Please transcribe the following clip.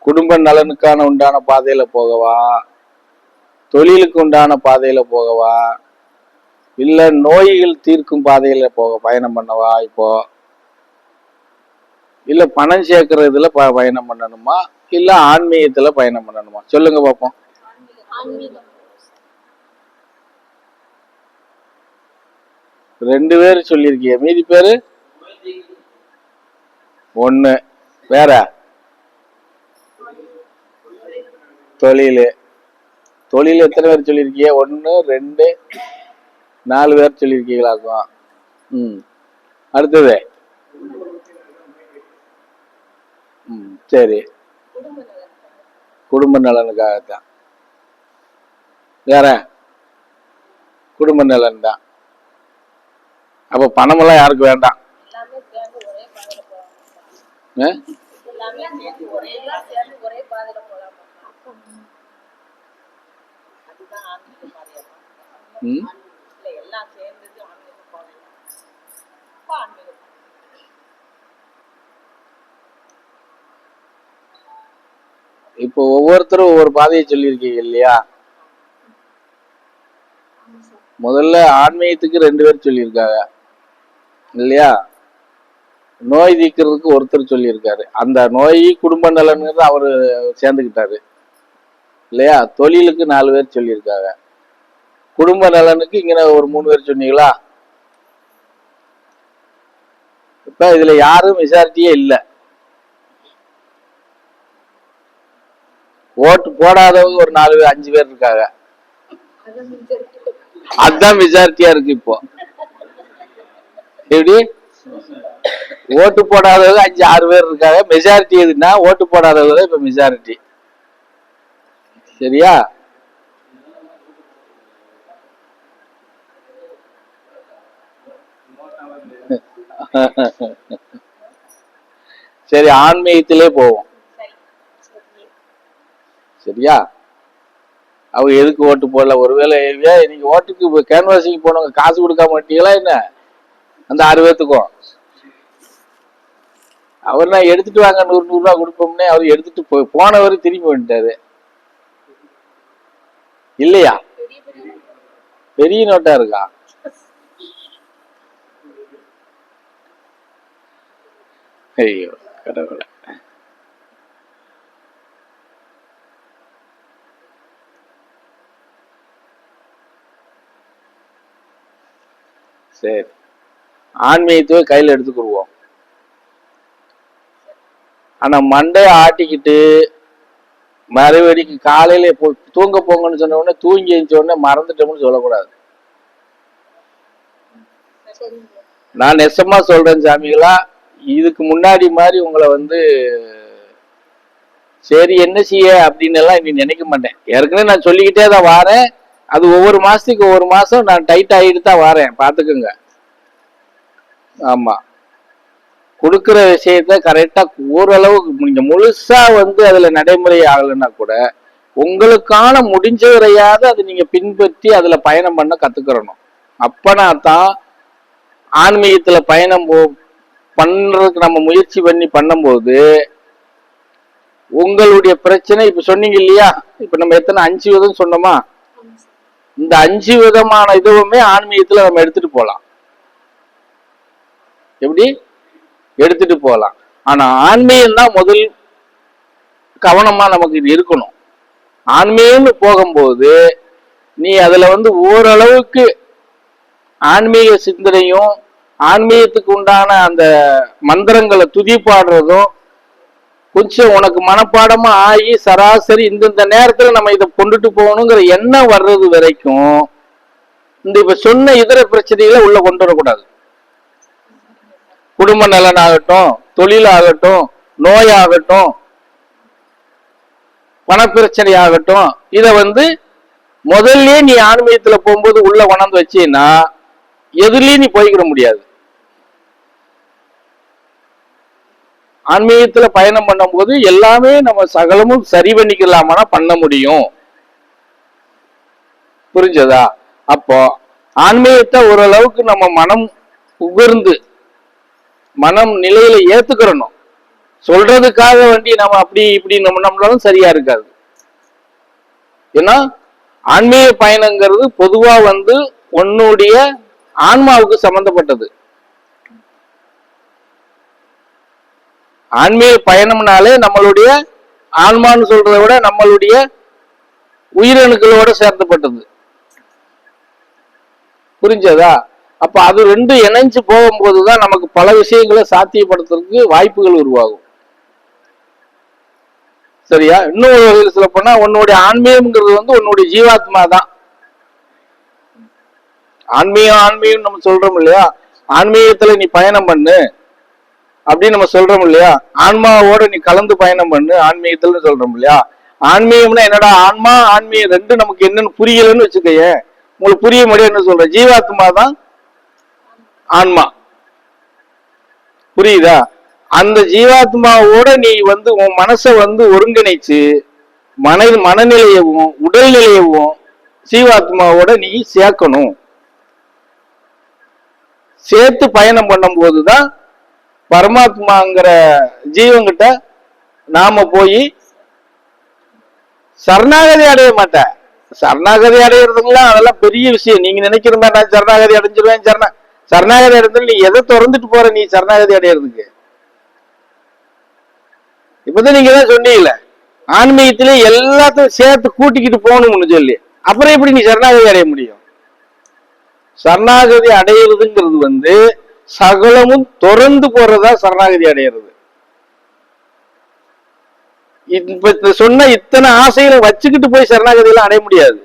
குடும்ப நலனுக்கான உண்டான பாதையில போகவா, தொழிலுக்கு உண்டான பாதையில போகவா, இல்ல நோய்கள் தீர்க்கும் பாதையில பயணம் பண்ணவா, இப்போ இல்ல பணம் சேர்க்கறதுல பயணம் பண்ணணுமா, இல்ல ஆன்மீகத்துல பயணம் பண்ணணுமா? சொல்லுங்க பாப்போம். 2 பேரு சொல்லியிருக்கீங்க, மீதி பேரு 1. வேற தொழில். தொழில் எத்தனை பேர் சொல்லியிருக்கீங்க? 1 2 4 பேர் சொல்லியிருக்கீங்களாக்கும். அடுத்தது சரி, குடும்ப நலனுக்காகத்தான். வேற குடும்ப நலன் தான். அப்ப பணமெல்லாம் யாருக்கு வேண்டாம். இப்போ ஒவ்வொருத்தரும் ஒவ்வொரு பாதையை சொல்லியிருக்கீங்க இல்லையா? முதல்ல ஆன்மீகத்துக்கு 2 பேர் சொல்லியிருக்காங்க இல்லையா? நோய் தீர்க்கிறதுக்கு ஒருத்தர் சொல்லியிருக்காரு. அந்த நோய் குடும்ப நலன் அவரு சேர்ந்துக்கிட்டாரு இல்லையா? தொழிலுக்கு 4 பேர் சொல்லியிருக்காங்க. குடும்ப நலனுக்கு இங்க ஒரு 3 பேர் சொன்னீங்களா? இப்ப இதுல யாரும் மெஜாரிட்டியே இல்ல. ஓட்டு போடாதவங்க ஒரு 4 பேர் 5 பேர் இருக்காங்க. அதுதான் மெஜாரிட்டியா இருக்கு. இப்போ எப்படி ஓட்டு போடாதவங்க 5 6 பேர் இருக்காங்க. மெஜாரிட்டி எதுன்னா ஓட்டு போடாதவங்க இப்ப மெஜாரிட்டி. சரியா? சரி, ஆன்மீகத்திலே போவோம். சரியா? அவங்க எதுக்கு ஓட்டு போடல? ஒருவேளை நீங்க ஓட்டுக்கு கேன்வாசிங் போனவங்க காசு கொடுக்காம மாட்டீங்களா என்ன? அந்த 6 பேர்த்துக்கும் அவர் நான் எடுத்துட்டு வாங்க 100 ரூபா கொடுப்போம்னே அவர் எடுத்துட்டு போனவர் திரும்பி வந்துட்டாரு இல்லையா? பெரிய நோட்டா இருக்கா? ஐயோ கடவுளே. சரி, ஆன்மீகத்துவே கையில எடுத்துக்கிடுவோம். ஆனா மண்டைய ஆட்டிக்கிட்டு மறுபடிக்கு காலையில தூங்க போங்கன்னு சொன்ன உடனே தூங்கி எழுந்த உடனே மறந்துட்டோம்னு சொல்லக்கூடாது. நான் நெசமா சொல்றேன் சாமிகளா, இதுக்கு முன்னாடி மாதிரி உங்களை சரி என்ன செய்ய அப்படின்னு எல்லாம் இனி நினைக்க மாட்டேன். ஏற்கனவே நான் சொல்லிக்கிட்டே தான் வாரேன். அது ஒவ்வொரு மாசத்துக்கு ஒவ்வொரு மாசம் நான் டைட் ஆகிட்டு தான் வாரேன், பாத்துக்கோங்க. ஆமா, கொடுக்குற விஷயத்த கரெக்டா ஓரளவுக்கு நீங்க முழுசா அதுல நடைமுறை ஆகலைன்னா கூட உங்களுக்கான முடிஞ்ச வரையாவது அதை நீங்க பின்பற்றி அதுல பயணம் பண்ண கத்துக்கிறணும். அப்பனா தான் ஆன்மீகத்துல பயணம் பண்றதுக்கு நம்ம முயற்சி பண்ணி பண்ணும்போது உங்களுடைய பிரச்சனை இப்ப சொன்னீங்க இல்லையா? இப்ப நம்ம எத்தனை 5 விதம் சொன்னோமா? இந்த 5 விதமான இதுவுமே ஆன்மீகத்துல நம்ம எடுத்துட்டு போலாம். எப்படி எடுத்துட்டு போகலாம். ஆனா ஆன்மீகம் தான் முதல் கவனமா நமக்கு இது இருக்கணும். ஆன்மீகம்னு போகும்போது நீ அதுல ஓரளவுக்கு ஆன்மீக சிந்தனையும் ஆன்மீகத்துக்கு உண்டான அந்த மந்திரங்களை துதி பாடுறதும் கொஞ்சம் உனக்கு மனப்பாடமா ஆகி சராசரி இந்த நேரத்துல நம்ம இதை கொண்டுட்டு போகணுங்கிற எண்ணம் வர்றது வரைக்கும் இந்த இப்ப சொன்ன இதர பிரச்சனைகளை உள்ள கொண்டு வரக்கூடாது. குடும்ப நலன் ஆகட்டும், தொழில் ஆகட்டும், நோய் ஆகட்டும், பணப்பிரச்சனை ஆகட்டும், இத முதல்ல நீ ஆன்மீகத்துல போகும்போது உள்ள கொண்டாந்து வச்சீன்னா எதுலயும் நீ போய்க்கிட முடியாது. ஆன்மீகத்துல பயணம் பண்ணும் போது எல்லாமே நம்ம சகலமும் சரி பண்ணிக்கலாமா பண்ண முடியும். புரிஞ்சதா? அப்போ ஆன்மீகத்தை ஓரளவுக்கு நம்ம மனம் உகர்ந்து மனம் நிலையில ஏத்துக்கிறணும். சொல்றதுக்காக வேண்டி நம்ம அப்படி இப்படி நம்மளாலும் சரியா இருக்காது. ஏன்னா ஆன்மீக பயணங்கிறது பொதுவா வந்து உன்னுடைய ஆன்மாவுக்கு சம்பந்தப்பட்டது. ஆன்மீக பயணம்னாலே நம்மளுடைய ஆன்மான்னு சொல்றதை விட நம்மளுடைய உயிரணுக்களோட சேர்ந்தப்பட்டது. புரிஞ்சதா? அப்ப அது ரெண்டு இணைஞ்சு போகும்போதுதான் நமக்கு பல விஷயங்களை சாத்தியப்படுத்துறதுக்கு வாய்ப்புகள் உருவாகும். சரியா? இன்னொரு வகையில் சொல்ல போனா உன்னுடைய ஆன்மீகம்ங்கிறது வந்து உன்னுடைய ஜீவாத்மா தான். ஆன்மீகம் நம்ம சொல்றோம் இல்லையா? ஆன்மீகத்துல நீ பயணம் பண்ணு அப்படின்னு நம்ம சொல்றோம் இல்லையா? ஆன்மாவோட நீ கலந்து பயணம் பண்ணு ஆன்மீகத்துல சொல்றோம் இல்லையா? ஆன்மீகம்னா என்னடா, ஆன்மா ஆன்மீகம் ரெண்டு நமக்கு என்னன்னு புரியலன்னு வச்சுக்கைய, உங்களுக்கு புரிய முடியும். என்ன சொல்ற? ஜீவாத்மா தான் ஆன்மா. புரியுதா? அந்த ஜீவாத்மாவோட நீ வந்து உன் மனசை வந்து ஒருங்கிணைச்சு மனநிலையவும் உடல்நிலையவும் ஜீவாத்மாவோட நீ சேர்க்கணும். சேர்த்து பயணம் பண்ணும் போதுதான் பரமாத்மாங்கிற ஜீவங்கிட்ட நாம போய் சரணாகதி அடைய மாட்டேன். சரணாகதி அடையிறதுலாம் அதெல்லாம் பெரிய விஷயம். நீங்க நினைக்கிற மாதிரி நான் சரணாகதி அடைஞ்சிருவேன். சரணாகதி அடைஞ்சது நீ எதை திறந்துட்டு போற? நீ சரணாகதி அடையிறதுக்கு இப்பதான் நீங்க தான் சொன்னீங்கல்ல, ஆன்மீகத்திலே எல்லாத்தையும் சேர்த்து கூட்டிக்கிட்டு போகணும்னு சொல்லி, அப்புறம் எப்படி நீ சரணாகதி அடைய முடியும்? சரணாகதி அடையிறதுங்கிறது வந்து சகலமும் திறந்து போறதா சரணாகதி அடையிறது. இப்ப சொன்ன இத்தனை ஆசைகளை வச்சுக்கிட்டு போய் சரணாகதி எல்லாம் அடைய முடியாது.